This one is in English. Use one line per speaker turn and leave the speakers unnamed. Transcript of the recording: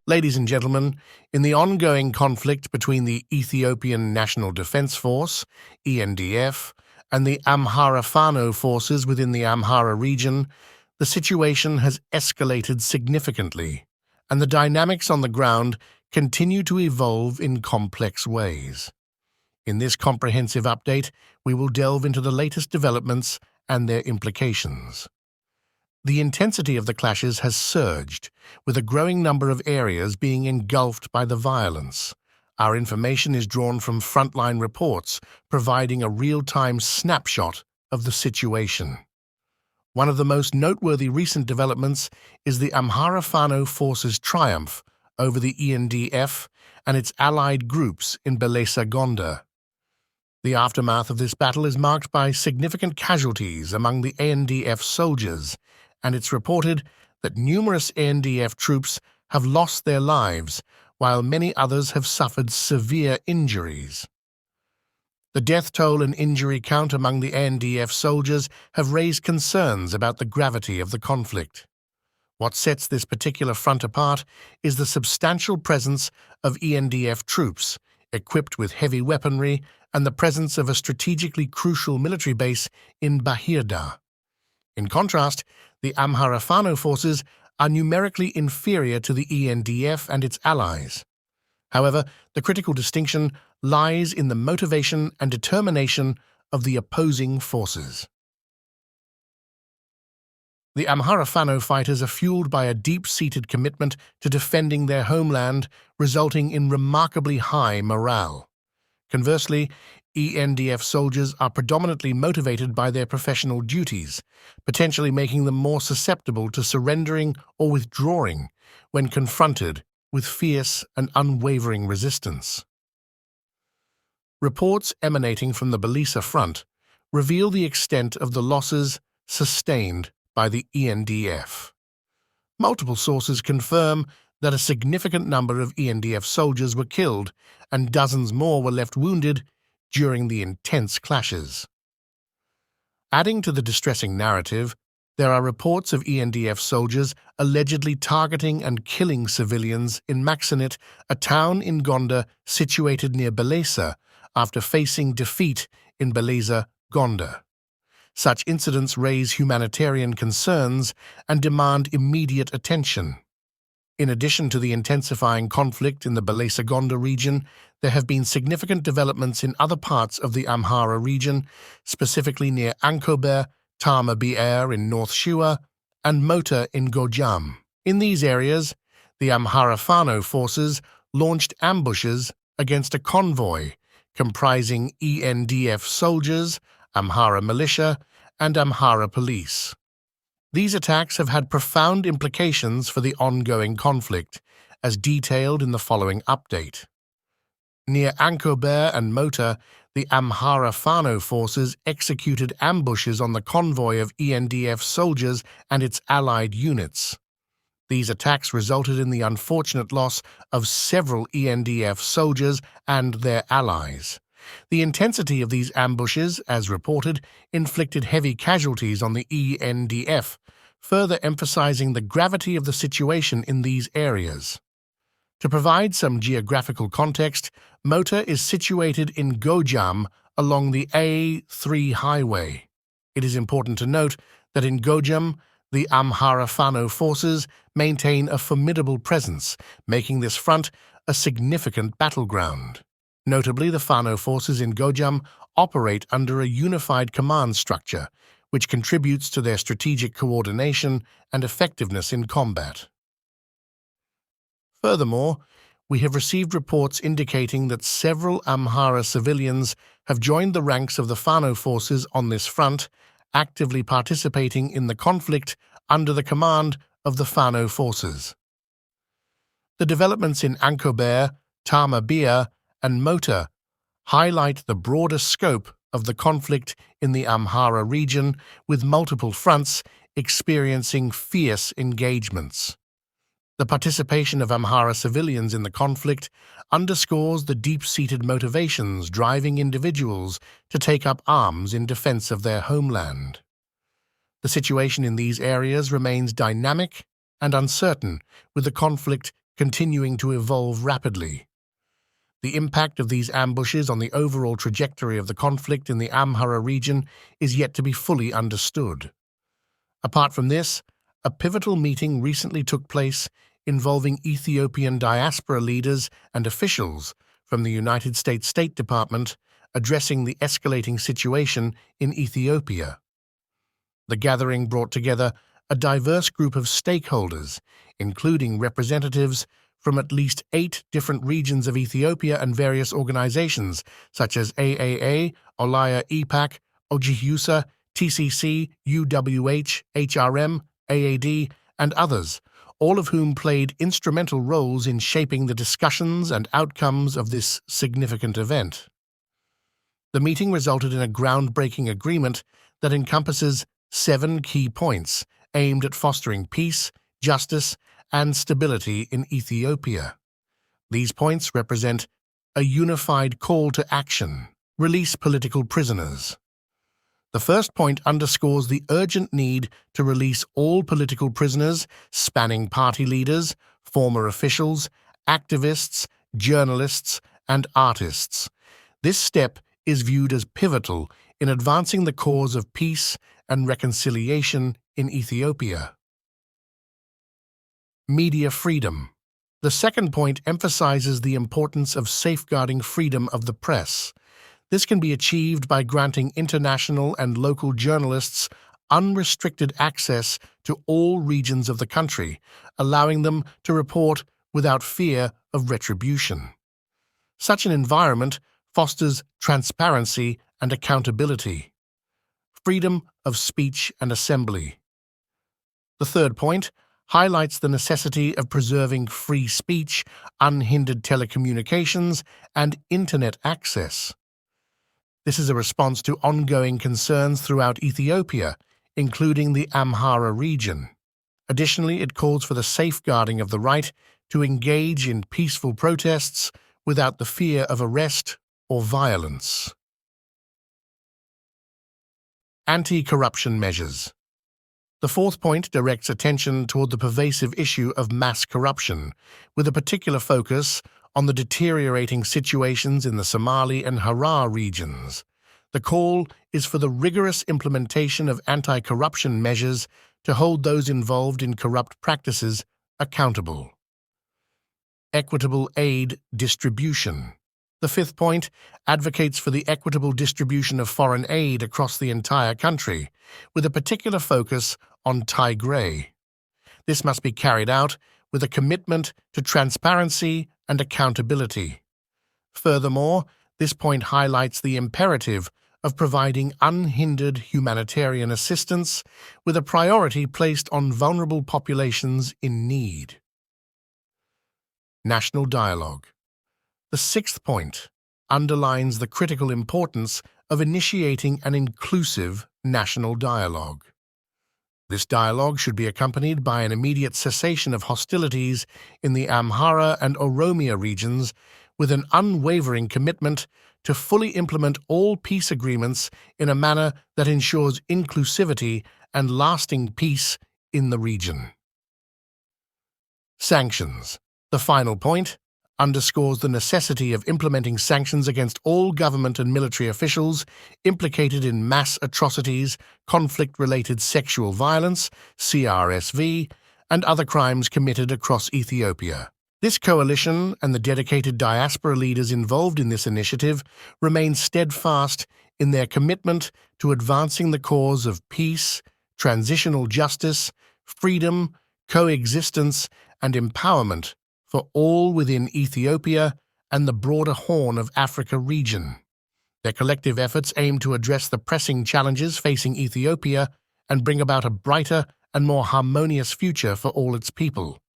Ladies and gentlemen, in the ongoing conflict between the Ethiopian National Defense Force, ENDF, and the Amhara Fano forces within the Amhara region, the situation has escalated significantly, and the dynamics on the ground continue to evolve in complex ways. In this comprehensive update, we will delve into the latest developments and their implications. The intensity of the clashes has surged, with a growing number of areas being engulfed by the violence. Our information is drawn from Frontline reports, providing a real-time snapshot of the situation. One of the most noteworthy recent developments is the Amhara Fano forces' triumph over the ENDF and its allied groups in Belesa, Gondar. The aftermath of this battle is marked by significant casualties among the ENDF soldiers, and it's reported that numerous ENDF troops have lost their lives, while many others have suffered severe injuries. The death toll and injury count among the ENDF soldiers have raised concerns about the gravity of the conflict. What sets this particular front apart is the substantial presence of ENDF troops, equipped with heavy weaponry, and the presence of a strategically crucial military base in Bahirda. In contrast, the Amhara Fano forces are numerically inferior to the ENDF and its allies. However, the critical distinction lies in the motivation and determination of the opposing forces. The Amhara Fano fighters are fueled by a deep-seated commitment to defending their homeland, resulting in remarkably high morale. Conversely, ENDF soldiers are predominantly motivated by their professional duties, potentially making them more susceptible to surrendering or withdrawing when confronted with fierce and unwavering resistance. Reports emanating from the Belesa front reveal the extent of the losses sustained by the ENDF. Multiple sources confirm that a significant number of ENDF soldiers were killed and dozens more were left wounded during the intense clashes. Adding to the distressing narrative, there are reports of ENDF soldiers allegedly targeting and killing civilians in Maxinit, a town in Gondar situated near Belesa, after facing defeat in Belesa, Gondar. Such incidents raise humanitarian concerns and demand immediate attention. In addition to the intensifying conflict in the Belesa-Gondar region, there have been significant developments in other parts of the Amhara region, specifically near Ankober, Tama Bir in North Shua, and Mota in Gojam. In these areas, the Amhara Fano forces launched ambushes against a convoy comprising ENDF soldiers, Amhara militia, and Amhara police. These attacks have had profound implications for the ongoing conflict, as detailed in the following update. Near Ankober and Mota, the Amhara Fano forces executed ambushes on the convoy of ENDF soldiers and its allied units. These attacks resulted in the unfortunate loss of several ENDF soldiers and their allies. The intensity of these ambushes, as reported, inflicted heavy casualties on the ENDF, further emphasizing the gravity of the situation in these areas. To provide some geographical context, Mota is situated in Gojam along the A3 highway. It is important to note that in Gojam, the Amhara Fano forces maintain a formidable presence, making this front a significant battleground. Notably, the Fano forces in Gojam operate under a unified command structure, which contributes to their strategic coordination and effectiveness in combat. Furthermore, we have received reports indicating that several Amhara civilians have joined the ranks of the Fano forces on this front, actively participating in the conflict under the command of the Fano forces. The developments in Ankober, Tama Bir, and Mota highlight the broader scope of the conflict in the Amhara region, with multiple fronts experiencing fierce engagements. The participation of Amhara civilians in the conflict underscores the deep-seated motivations driving individuals to take up arms in defense of their homeland. The situation in these areas remains dynamic and uncertain, with the conflict continuing to evolve rapidly. The impact of these ambushes on the overall trajectory of the conflict in the Amhara region is yet to be fully understood. Apart from this, a pivotal meeting recently took place involving Ethiopian diaspora leaders and officials from the United States State Department addressing the escalating situation in Ethiopia. The gathering brought together a diverse group of stakeholders, including representatives from at least 8 different regions of Ethiopia and various organizations such as AAA, Olaya EPAC, OGHUSA, TCC, UWH, HRM, AAD, and others, all of whom played instrumental roles in shaping the discussions and outcomes of this significant event. The meeting resulted in a groundbreaking agreement that encompasses 7 key points aimed at fostering peace, justice, and stability in Ethiopia. These points represent a unified call to action: release political prisoners. The first point underscores the urgent need to release all political prisoners, spanning party leaders, former officials, activists, journalists, and artists. This step is viewed as pivotal in advancing the cause of peace and reconciliation in Ethiopia. Media freedom. The second point emphasizes the importance of safeguarding freedom of the press. This can be achieved by granting international and local journalists unrestricted access to all regions of the country, allowing them to report without fear of retribution. Such an environment fosters transparency and accountability. Freedom of speech and assembly. The third point highlights the necessity of preserving free speech, unhindered telecommunications, and internet access. This is a response to ongoing concerns throughout Ethiopia, including the Amhara region. Additionally, it calls for the safeguarding of the right to engage in peaceful protests without the fear of arrest or violence. Anti-corruption measures. The fourth point directs attention toward the pervasive issue of mass corruption, with a particular focus on the deteriorating situations in the Somali and Harar regions. The call is for the rigorous implementation of anti-corruption measures to hold those involved in corrupt practices accountable. Equitable aid distribution. The fifth point advocates for the equitable distribution of foreign aid across the entire country, with a particular focus on Tigray. This must be carried out with a commitment to transparency and accountability. Furthermore, this point highlights the imperative of providing unhindered humanitarian assistance with a priority placed on vulnerable populations in need. National dialogue. The sixth point underlines the critical importance of initiating an inclusive national dialogue. This dialogue should be accompanied by an immediate cessation of hostilities in the Amhara and Oromia regions, with an unwavering commitment to fully implement all peace agreements in a manner that ensures inclusivity and lasting peace in the region. Sanctions. The final point underscores the necessity of implementing sanctions against all government and military officials implicated in mass atrocities, conflict-related sexual violence, CRSV, and other crimes committed across Ethiopia. This coalition and the dedicated diaspora leaders involved in this initiative remain steadfast in their commitment to advancing the cause of peace, transitional justice, freedom, coexistence, and empowerment for all within Ethiopia and the broader Horn of Africa region. Their collective efforts aim to address the pressing challenges facing Ethiopia and bring about a brighter and more harmonious future for all its people.